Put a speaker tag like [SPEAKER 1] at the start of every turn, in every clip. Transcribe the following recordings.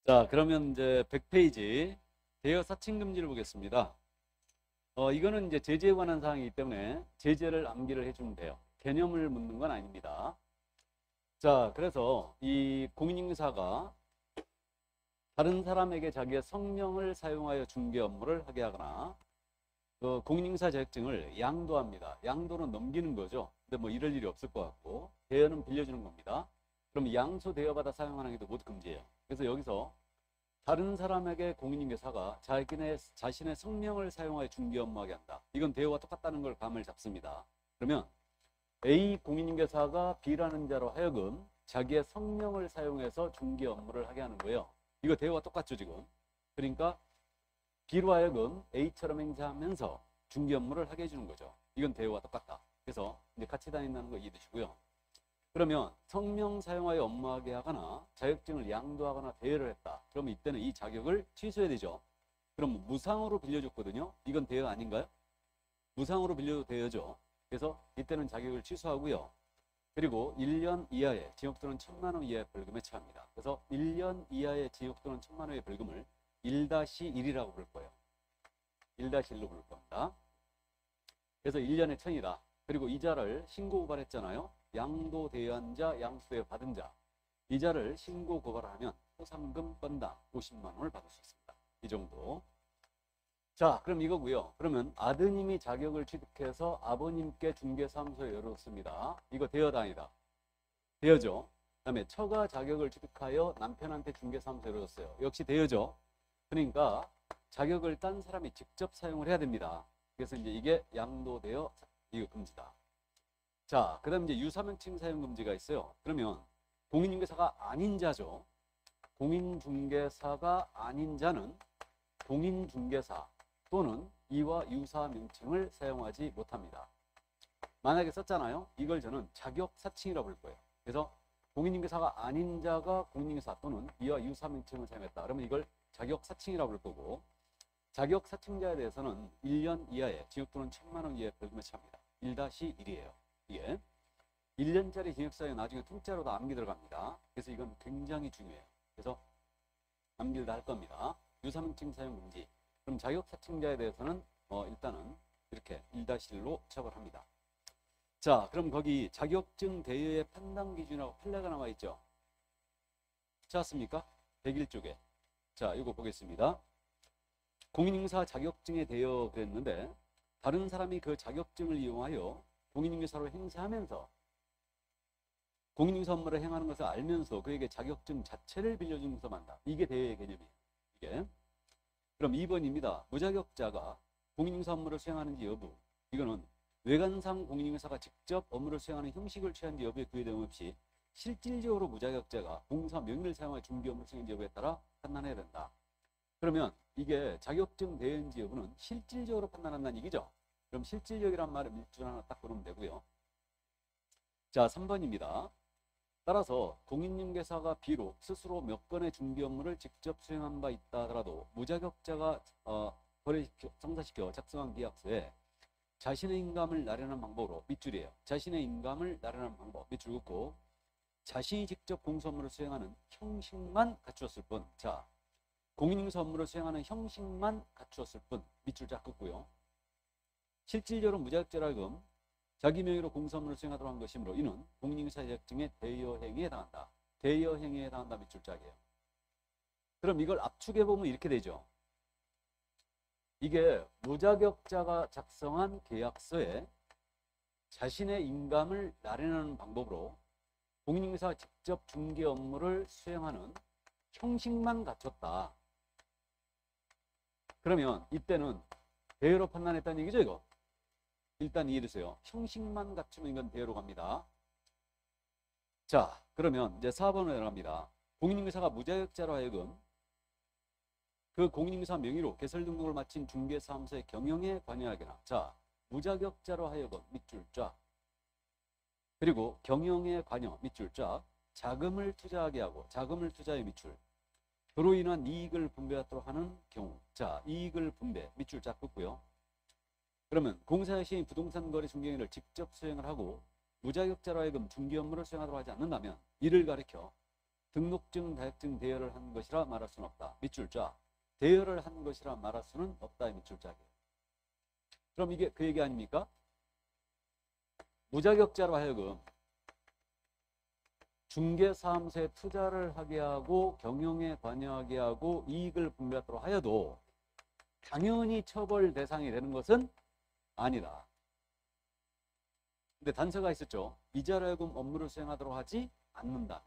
[SPEAKER 1] 자, 그러면 이제 100페이지 대여 사칭 금지를 보겠습니다. 이거는 이제 제재에 관한 사항이기 때문에 제재를 암기를 해주면 돼요. 개념을 묻는 건 아닙니다. 자, 그래서 이 공인인사가 다른 사람에게 자기의 성명을 사용하여 중개 업무를 하게 하거나 그 공인인사 자격증을 양도합니다. 양도는 넘기는 거죠. 근데 뭐 이럴 일이 없을 것 같고 대여는 빌려주는 겁니다. 그럼 양수 대여받아 사용하는 게 모두 금지예요. 그래서 여기서 다른 사람에게 공인인계사가 자신의 성명을 사용하여 중개 업무하게 한다. 이건 대여와 똑같다는 걸 감을 잡습니다. 그러면 A 공인인계사가 B라는 자로 하여금 자기의 성명을 사용해서 중개 업무를 하게 하는 거예요. 이거 대여와 똑같죠 지금. 그러니까 B로 하여금 A처럼 행세하면서 중개 업무를 하게 해주는 거죠. 이건 대여와 똑같다. 그래서 이제 같이 다닌다는 거 이해되시고요. 그러면 성명 사용하여 업무하게 하거나 자격증을 양도하거나 대여를 했다. 그러면 이때는 이 자격을 취소해야 되죠. 그럼 무상으로 빌려줬거든요. 이건 대여 아닌가요? 무상으로 빌려도 대여죠. 그래서 이때는 자격을 취소하고요. 그리고 1년 이하의 징역 또는 1,000만 원 이하의 벌금에 처합니다. 그래서 1년 이하의 징역 또는 1,000만 원의 벌금을 1-1이라고 부를 거예요. 1-1로 부를 겁니다. 그래서 1년에 1,000이다. 그리고 이자를 신고 고발했잖아요. 양도 대여한 자, 양수대여 받은 자. 이자를 신고 고발을 하면 포상금 건당 50만 원을 받을 수 있습니다. 이 정도. 자, 그럼 이거고요. 그러면 아드님이 자격을 취득해서 아버님께 중개사무소에 열었습니다. 이거 대여당이다. 대여죠. 그다음에 처가 자격을 취득하여 남편한테 중개사무소에 열었어요. 역시 대여죠. 그러니까 자격을 딴 사람이 직접 사용을 해야 됩니다. 그래서 이제 이게 양도 대여 이거 금지다. 자, 그 다음 이제 유사명칭 사용 금지가 있어요. 그러면 공인중개사가 아닌 자죠. 공인중개사가 아닌 자는 공인중개사 또는 이와 유사명칭을 사용하지 못합니다. 만약에 썼잖아요. 이걸 저는 자격사칭이라고 부를 거예요. 그래서 공인중개사가 아닌 자가 공인중개사 또는 이와 유사명칭을 사용했다. 그러면 이걸 자격사칭이라고 부를 거고 자격사칭자에 대해서는 1년 이하의 징역 또는 1,000만 원 이하의 벌금에 처합니다. 1-1이에요. 이게 1년짜리 징역사에 나중에 통째로 다 암기 들어갑니다. 그래서 이건 굉장히 중요해요. 그래서 암기를 다 할 겁니다. 유사명칭 사용 금지. 그럼 자격사칭자에 대해서는 일단은 이렇게 1-1로 처벌합니다. 자, 그럼 거기 자격증 대여의 판단 기준이라고 판례가 나와 있죠. 찾았습니까? 101쪽에. 자, 이거 보겠습니다. 공인인사 자격증에 대여 그랬는데 다른 사람이 그 자격증을 이용하여 공인중개사로 행세하면서 공인중개사 업무를 행하는 것을 알면서 그에게 자격증 자체를 빌려주면서 만다. 이게 대여의 개념이에요. 이게. 그럼 2번입니다. 무자격자가 공인중개사 업무를 수행하는지 여부. 이거는 외관상 공인중개사가 직접 업무를 수행하는 형식을 취한지 여부에 구애됨 없이 실질적으로 무자격자가 공사 명의를 사용하여 중개 업무를 수행한지 여부에 따라 판단해야 된다. 그러면 이게 자격증 대여인지 여부는 실질적으로 판단한다는 얘기죠. 그럼 실질적이란 말을 밑줄 하나 딱 그러면 되고요. 자, 3번입니다. 따라서 공인중개사가 비록 스스로 몇 건의 중개 업무를 직접 수행한 바 있다 하더라도 무자격자가 성사시켜 작성한 계약서에 자신의 인감을 나련한 방법으로 밑줄이에요. 자신의 인감을 나련한 방법 밑줄 긋고 자신이 직접 공사 업무를 수행하는 형식만 갖추었을 뿐. 자, 공인중개사 업무를 수행하는 형식만 갖추었을 뿐 밑줄 쫙 긋고요. 실질적으로 무자격자로 하여금 자기 명의로 공사업무를 수행하도록 한 것이므로 이는 공인중개사 자격증의 대여행위에 해당한다. 대여행위에 해당한다 밑줄 짝이에요. 그럼 이걸 압축해 보면 이렇게 되죠. 이게 무자격자가 작성한 계약서에 자신의 인감을 나련하는 방법으로 공인중개사가 직접 중개 업무를 수행하는 형식만 갖췄다. 그러면 이때는 대여로 판단했다는 얘기죠, 이거. 일단 이해해주세요. 형식만 갖추면 이건 대여로 갑니다. 자, 그러면 이제 4번으로 내려갑니다. 공인중개사가 무자격자로 하여금 그 공인중개사 명의로 개설 등록을 마친 중개사무소의 경영에 관여하게 하나. 자, 무자격자로 하여금 밑줄 쫙. 그리고 경영에 관여 밑줄 쫙. 자금을 투자하게 하고 자금을 투자의 밑줄. 그로 인한 이익을 분배하도록 하는 경우. 자, 이익을 분배 밑줄 쫙 긋고요. 그러면 공사의 시행 부동산 거래 중개행위를 직접 수행을 하고 무자격자로 하여금 중개 업무를 수행하도록 하지 않는다면 이를 가리켜 등록증, 자격증 대여를 한 것이라 말할 수는 없다. 밑줄 자. 대여를 한 것이라 말할 수는 없다. 밑줄 자기. 그럼 이게 그 얘기 아닙니까? 무자격자로 하여금 중개사무소에 투자를 하게 하고 경영에 관여하게 하고 이익을 분배하도록 하여도 당연히 처벌 대상이 되는 것은 아니다. 근데 단서가 있었죠. 이자로 하여금 업무를 수행하도록 하지 않는다.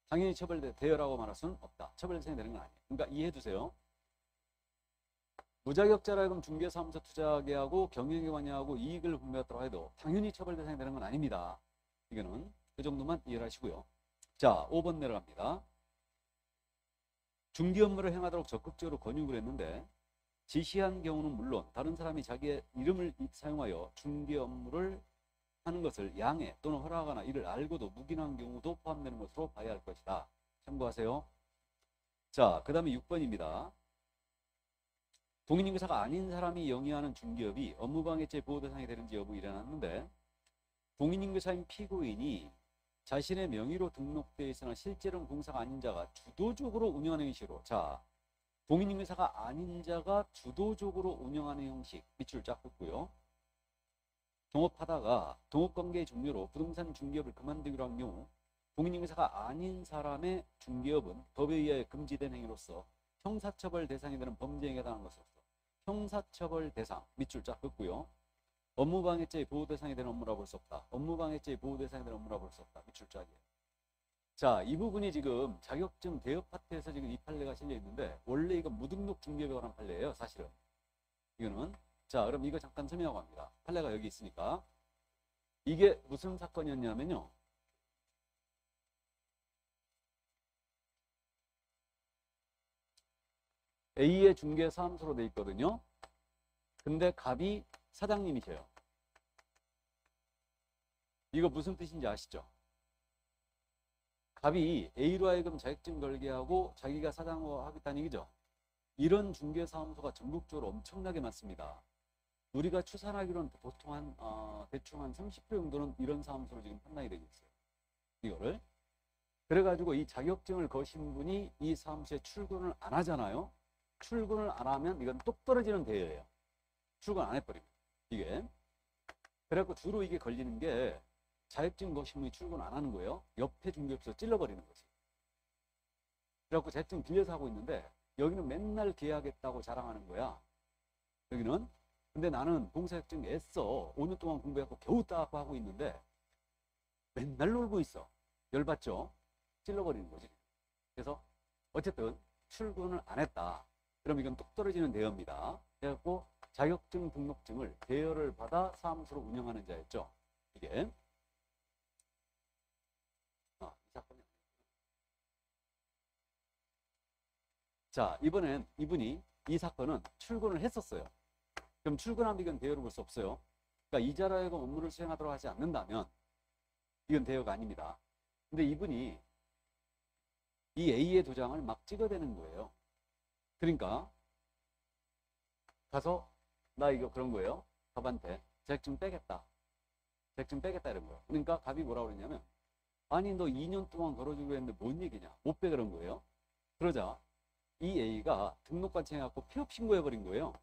[SPEAKER 1] 당연히 처벌대여라고 말할 수는 없다. 처벌 대상이 되는 건 아니에요. 그러니까 이해해 두세요. 무자격자로 하여금 중개사무소 투자하게 하고 경영에 관여하고 이익을 분배하도록 해도 당연히 처벌 대상이 되는 건 아닙니다. 이거는 그 정도만 이해를 하시고요. 자, 5번 내려갑니다. 중개 업무를 행하도록 적극적으로 권유를 했는데 지시한 경우는 물론 다른 사람이 자기의 이름을 사용하여 중개 업무를 하는 것을 양해 또는 허락하거나 이를 알고도 묵인한 경우도 포함되는 것으로 봐야 할 것이다. 참고하세요. 자, 그 다음에 6번입니다. 공인인계사가 아닌 사람이 영위하는 중개업이 업무방해죄 보호대상이 되는지 여부 일어났는데 공인인계사인 피고인이 자신의 명의로 등록되어 있으나 실제로는 공사가 아닌 자가 주도적으로 운영하는 형식으로, 자, 공인인계사가 아닌 자가 주도적으로 운영하는 형식, 밑줄 쫙 긋고요. 동업하다가 동업관계의 종료로 부동산 중개업을 그만두기로 한 경우 공인인계사가 아닌 사람의 중개업은 법에 의하여 금지된 행위로서 형사처벌 대상이 되는 범죄에 해당하는 것으로서 형사처벌 대상, 밑줄 쫙 긋고요. 업무방해죄의 보호대상이 되는 업무라 볼 수 없다. 업무방해죄의 보호대상이 되는 업무라 볼 수 없다. 밑줄 쫙이에요. 자, 이 부분이 지금 자격증 대여 파트에서 지금 이 판례가 실려 있는데 원래 이거 무등록 중개업에 관한 판례예요. 사실은. 이거는. 자, 그럼 이거 잠깐 설명하고 합니다. 판례가 여기 있으니까. 이게 무슨 사건이었냐면요. A의 중개사무소로 돼 있거든요. 근데 갑이 사장님이세요. 이거 무슨 뜻인지 아시죠? 갑이 A로 하여금 자격증 걸게 하고 자기가 사장으로 하겠다는 얘기죠. 이런 중개사무소가 전국적으로 엄청나게 많습니다. 우리가 추산하기로는 보통 대충 한 30% 정도는 이런 사무소로 지금 판단이 되고 있어요. 이거를. 그래가지고 이 자격증을 거신 분이 이 사무소에 출근을 안 하잖아요. 출근을 안 하면 이건 똑 떨어지는 대여예요. 출근 안 해버리면. 이게. 그래갖고 주로 이게 걸리는 게 자격증 거신 분이 출근 안 하는 거예요. 옆에 중개업소 찔러버리는 거지. 그래갖고 자격증 빌려서 하고 있는데 여기는 맨날 계약했다고 자랑하는 거야. 여기는. 근데 나는 공사자격증 애써 5년 동안 공부해갖고 겨우 따고 하고 있는데 맨날 놀고 있어. 열받죠? 찔러버리는 거지. 그래서 어쨌든 출근을 안 했다. 그럼 이건 똑 떨어지는 대여입니다. 그래갖고 자격증 등록증을 대여를 받아 사무소로 운영하는 자였죠. 이게. 이 사건이. 자, 이번엔 이분이 이 사건은 출근을 했었어요. 그럼 출근하면 이건 대여로 볼 수 없어요. 그러니까 이자로 하여금 업무를 수행하도록 하지 않는다면 이건 대여가 아닙니다. 근데 이분이 이 A의 도장을 막 찍어대는 거예요. 그러니까 가서 나 이거 그런 거예요. 갑한테 자격증 빼겠다. 자격증 빼겠다 이런 거예요. 그러니까 갑이 뭐라고 그랬냐면 아니 너 2년 동안 걸어주기로 했는데 뭔 얘기냐. 못 빼 그런 거예요. 그러자 이 A가 등록관청 해갖고 폐업 신고해버린 거예요.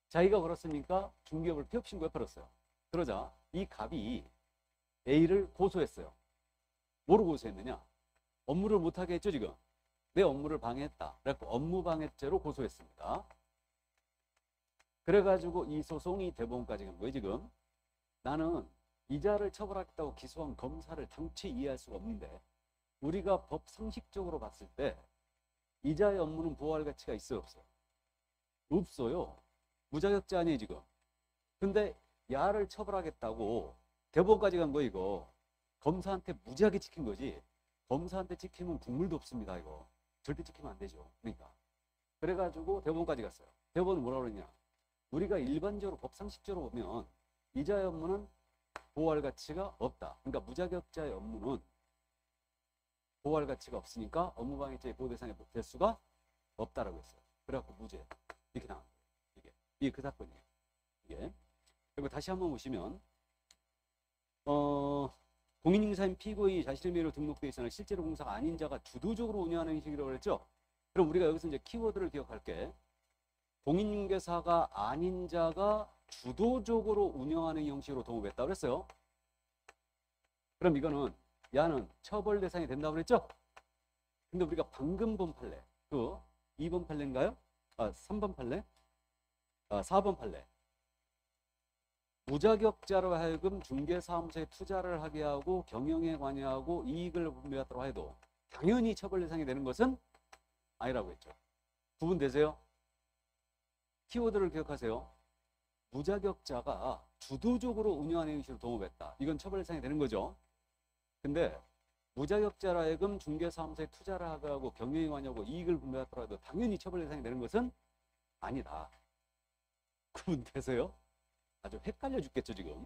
[SPEAKER 1] 자기가 걸었으니까 중개업을 폐업 신고해버렸어요. 그러자 이 갑이 A를 고소했어요. 뭐로 고소했느냐. 업무를 못하게 했죠 지금. 내 업무를 방해했다. 그래갖고 업무방해죄로 고소했습니다. 그래가지고 이 소송이 대법원까지 간 거예요 지금. 나는 이자를 처벌하겠다고 기소한 검사를 당최 이해할 수가 없는데 우리가 법 상식적으로 봤을 때 이자의 업무는 보호할 가치가 있어요 없어요? 없어요. 무자격자 아니에요 지금. 근데 야를 처벌하겠다고 대법원까지 간 거 이거. 검사한테 무지하게 찍힌 거지. 검사한테 찍히면 국물도 없습니다 이거. 절대 찍히면 안 되죠. 그러니까. 그래가지고 대법원까지 갔어요. 대법원은 뭐라고 그러냐. 우리가 일반적으로 법 상식적으로 보면 이자의 업무는 보호할 가치가 없다. 그러니까 무자격자의 업무는 보호할 가치가 없으니까 업무방해죄의 보호 대상이 될 수가 없다라고 했어요. 그래갖고 무죄 이렇게 나온 거예요. 이게 그 사건이에요. 이게. 그리고 다시 한번 보시면 공인중개사인 피고인이 자신의 명의로 등록되어 있으나 실제로 공사가 아닌 자가 주도적으로 운영하는 형식이라고 그랬죠. 그럼 우리가 여기서 이제 키워드를 기억할게. 공인중개사가 아닌 자가 주도적으로 운영하는 형식으로 동업했다고 그랬어요. 그럼 이거는 야는 처벌 대상이 된다고 그랬죠. 근데 우리가 방금 본 판례, 그 2번 판례인가요? 3번 판례? 4번 판례. 무자격자로 하여금 중개사무소에 투자를 하게 하고 경영에 관여하고 이익을 분배하도록 해도 당연히 처벌 대상이 되는 것은 아니라고 했죠. 구분되세요? 키워드를 기억하세요. 무자격자가 주도적으로 운영하는 형식으로 동업했다. 이건 처벌 대상이 되는 거죠. 근데 무자격자로 하여금 중개사무소에 투자를 하게 하고 경영에 관여하고 이익을 분배하도록 해도 당연히 처벌 대상이 되는 것은 아니다. 구분되세요? 아주 헷갈려 죽겠죠 지금.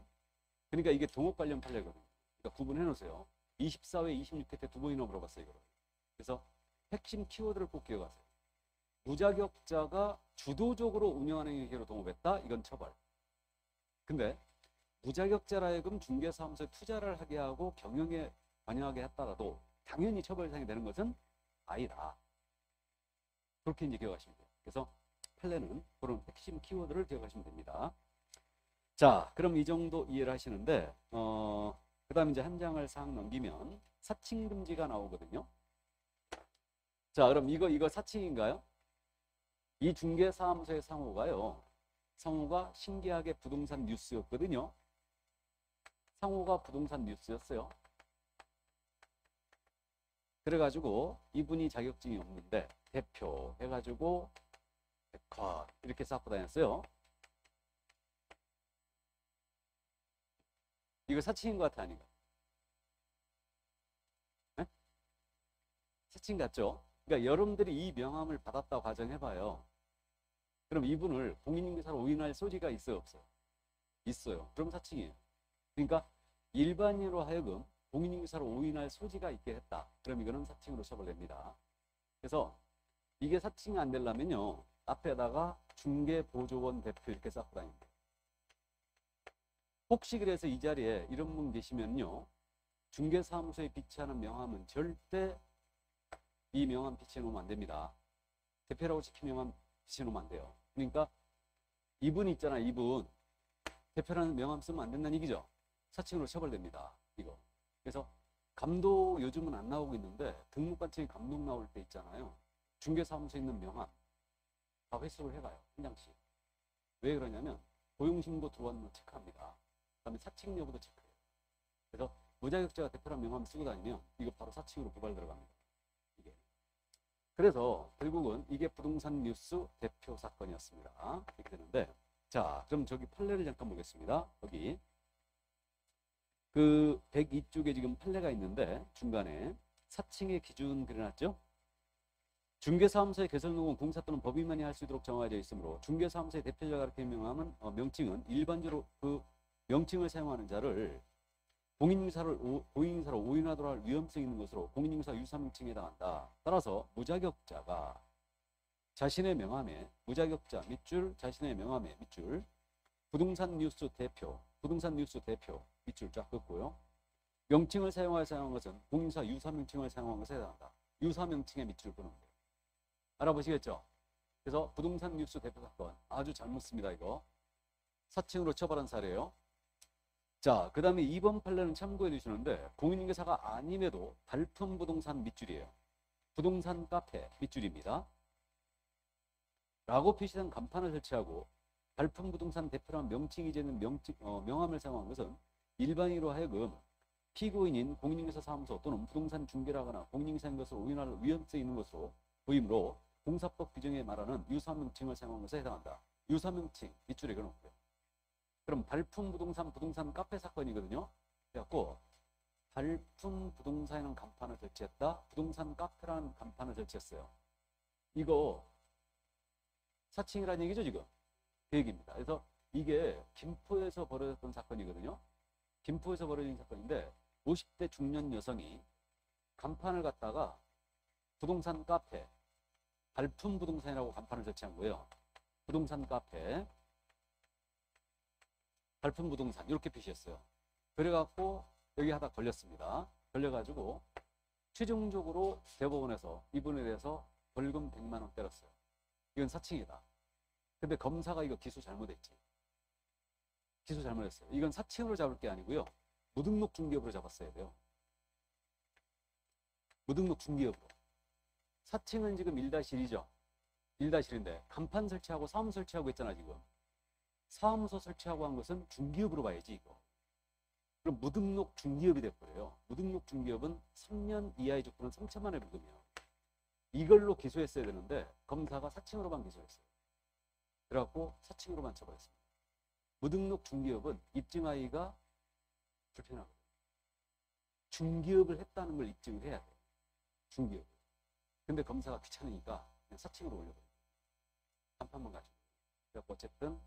[SPEAKER 1] 그러니까 이게 동업 관련 판례거든요. 그러니까 구분해 놓으세요. 24회 26회 때 두 번이나 물어봤어요 이거를. 그래서 핵심 키워드를 꼭 기억하세요. 무자격자가 주도적으로 운영하는 형식으로 동업했다. 이건 처벌. 근데 무자격자라 하여금 중개사무소에 투자를 하게 하고 경영에 관여하게 했다라도 당연히 처벌 대상이 되는 것은 아니다. 그렇게 이제 기억하시면 돼요. 그래서 판례는 그런 핵심 키워드를 기억하시면 됩니다. 자, 그럼 이 정도 이해를 하시는데, 그 다음에 이제 한 장을 싹 넘기면 사칭금지가 나오거든요. 자, 그럼 이거 사칭인가요? 이 중개사무소의 상호가요. 상호가 신기하게 부동산 뉴스였거든요. 상호가 부동산 뉴스였어요. 그래가지고 이분이 자격증이 없는데 대표 해가지고 백화 이렇게 쌓고 다녔어요. 이거 사칭인 것 같아 아닌가? 네? 사칭 같죠? 그러니까 여러분들이 이 명함을 받았다고 가정해봐요. 그럼 이분을 공인중개사로 오인할 소지가 있어요 없어요? 있어요. 그럼 사칭이에요. 그러니까 일반인으로 하여금 공인중개사로 오인할 소지가 있게 했다. 그럼 이거는 사칭으로 처벌됩니다. 그래서 이게 사칭이 안 되려면요. 앞에다가 중개보조원 대표 이렇게 쌓고 다닙니다. 혹시 그래서 이 자리에 이런 분 계시면요. 중개사무소에 비치하는 명함은 절대 이 명함 비치해놓으면 안 됩니다. 대표라고 찍힌 명함 비치해놓으면 안 돼요. 그러니까 이분 있잖아. 이분 대표라는 명함 쓰면 안 된다는 얘기죠. 사칭으로 처벌됩니다. 이거. 그래서 감독 요즘은 안 나오고 있는데 등록관청에 감독 나올 때 있잖아요. 중개사무소에 있는 명함 다 회수를 해가요. 한 장씩. 왜 그러냐면 고용신고 들어왔는 거 체크합니다. 그다음에 사칭 여부도 체크해요. 그래서 무자격자가 대표란 명함 쓰고 다니면 이거 바로 사칭으로 고발 들어갑니다. 이게. 그래서 결국은 이게 부동산 뉴스 대표 사건이었습니다. 이렇게 되는데 자, 그럼 저기 판례를 잠깐 보겠습니다. 여기 그 102쪽에 지금 판례가 있는데 중간에 사칭의 기준 그려놨죠. 중개사무소의 개설능은 공사 또는 법인만이 할 수 있도록 정하여져 있으므로 중개사무소의 대표자가 이렇게 명함은 명칭은 일반적으로 그 명칭을 사용하는 자를 공인중개사로 오인하도록 할 위험성이 있는 것으로 공인중개사 유사명칭에 해당한다. 따라서 무자격자가 자신의 명함에 무자격자 밑줄 자신의 명함에 밑줄 부동산 뉴스 대표 밑줄 쫙 긋고요. 명칭을 사용한 것은 공인사 유사명칭을 사용한 것에 해당한다. 유사명칭에 밑줄 끄는 거예요. 알아보시겠죠? 그래서 부동산 뉴스 대표 사건 아주 잘 묻습니다. 이거 사칭으로 처벌한 사례예요. 자, 그 다음에 2번 판례는 참고해 주시는데 공인중개사가 아님에도 발품 부동산 밑줄이에요. 부동산 카페 밑줄입니다. 라고 표시된 간판을 설치하고 발품 부동산 대표란 명칭이 되는 명함을 사용한 것은 일반인으로 하여금 피고인인 공인중개사 사무소 또는 부동산 중개를 하거나 공인중개사인 것을 오인할 위험성이 있는 것으로 보이므로 공사법 규정에 말하는 유사명칭을 사용한 것에 해당한다. 유사명칭 밑줄에 그려놓고요. 그럼 발품 부동산 카페 사건이거든요. 그래갖고 발품 부동산이라는 간판을 설치했다. 부동산 카페라는 간판을 설치했어요. 이거 사칭이라는 얘기죠 지금. 그 얘기입니다. 그래서 이게 김포에서 벌어졌던 사건이거든요. 김포에서 벌어진 사건인데 50대 중년 여성이 간판을 갖다가 부동산 카페 발품 부동산이라고 간판을 설치한 거예요. 부동산 카페 발품 부동산 이렇게 표시했어요. 그래갖고 여기 하다 걸렸습니다. 걸려가지고 최종적으로 대법원에서 이분에 대해서 벌금 100만 원 때렸어요. 이건 사칭이다. 근데 검사가 이거 기소 잘못했지. 기소 잘못했어요. 이건 사칭으로 잡을 게 아니고요. 무등록 중개업으로 잡았어야 돼요. 무등록 중개업으로. 사칭은 지금 1-1이죠. 1-1인데 간판 설치하고 사무소 설치하고 있잖아 지금. 사무소 설치하고 한 것은 중개업으로 봐야지 이거. 그럼 무등록 중개업이 돼버려요. 무등록 중개업은 3년 이하의 조건은 3천만 원의 벌금이에요. 이걸로 기소했어야 되는데 검사가 사칭으로만 기소했어요. 그래갖고 사칭으로만 처벌했습니다. 무등록 중개업은 입증하기가 불편하거든요. 중개업을 했다는 걸 입증을 해야 돼요. 중개업. 근데 검사가 귀찮으니까 그냥 사칭으로 올려버려요. 간판만 가지고. 그래갖고 어쨌든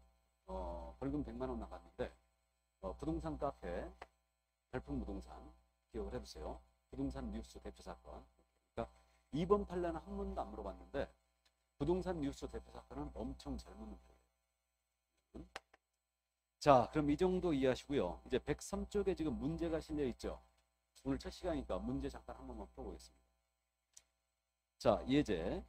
[SPEAKER 1] 벌금 100만 원 나갔는데 부동산 카페 별풍부동산 기억을 해두세요. 부동산 뉴스 대표 사건. 그러니까 이번 판례는 한 번도 안 물어봤는데 부동산 뉴스 대표 사건은 엄청 잘 묻는 판례예요. 자, 그럼 이 정도 이해하시고요. 이제 103쪽에 지금 문제가 실려 있죠. 오늘 첫 시간이니까 문제 잠깐 한 번만 풀어보겠습니다. 자, 예제.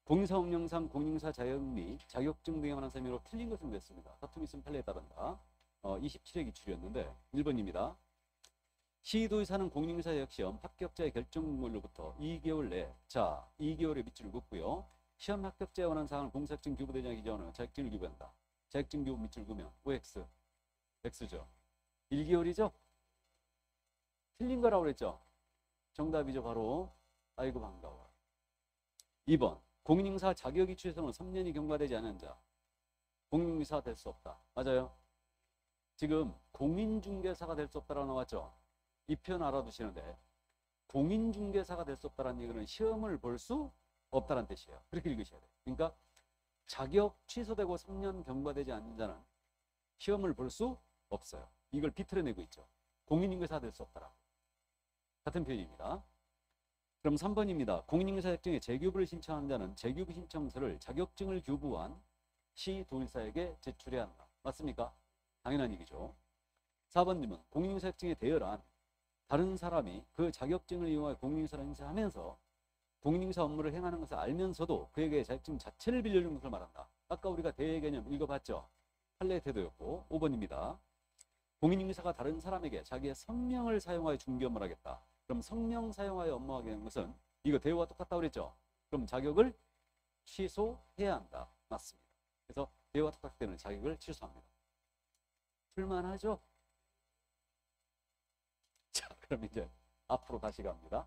[SPEAKER 1] 공인사업령상 공인사 자격 및 자격증 등에 관한 설명으로 틀린 것을 냈습니다. 다툼이 있으면 판례에 따른다. 27회 기출이었는데 1번입니다. 시도의사는 공인중개사 자격시험 합격자의 결정일로부터 2개월 내에 2개월의 밑줄을 긋고요. 시험 합격자에 관한 사항을 공사증 교부대장에 기재하는 자격증을 교부한다. 자격증 교부 밑줄 그으면 OX, X죠. 1개월이죠? 틀린 거라고 그랬죠? 정답이죠. 바로 아이고 반가워. 2번 공인중개사 자격이 취소는 3년이 경과되지 않은 자 공인중개사가 될 수 없다. 맞아요? 지금 공인중개사가 될 수 없다라고 나왔죠? 이 표현 알아두시는데 공인중개사가 될 수 없다는 얘기는 시험을 볼 수 없다는 뜻이에요. 그렇게 읽으셔야 돼요. 그러니까 자격 취소되고 3년 경과되지 않는 자는 시험을 볼 수 없어요. 이걸 비틀어내고 있죠. 공인중개사가 될 수 없다라고. 같은 표현입니다. 그럼 3번입니다. 공인중개사 자격증에 재교부를 신청하는 자는 재교부 신청서를 자격증을 교부한 시도일사에게 제출해야 한다. 맞습니까? 당연한 얘기죠. 4번님은 공인중개사 자격증에 대여한 다른 사람이 그 자격증을 이용하여 공인중개사를 행사하면서 공인중개사 업무를 행하는 것을 알면서도 그에게 자격증 자체를 빌려주는 것을 말한다. 아까 우리가 대여 개념 읽어봤죠? 판례의 태도였고 5번입니다. 공인중개사가 다른 사람에게 자기의 성명을 사용하여 중개 업무를 하겠다. 그럼 성명 사용하여 업무하게 하는 것은 이거 대여와 똑같다고 그랬죠? 그럼 자격을 취소해야 한다. 맞습니다. 그래서 대여와 똑같기 때문에 자격을 취소합니다. 풀만하죠? 자, 그럼 이제 앞으로 다시 갑니다.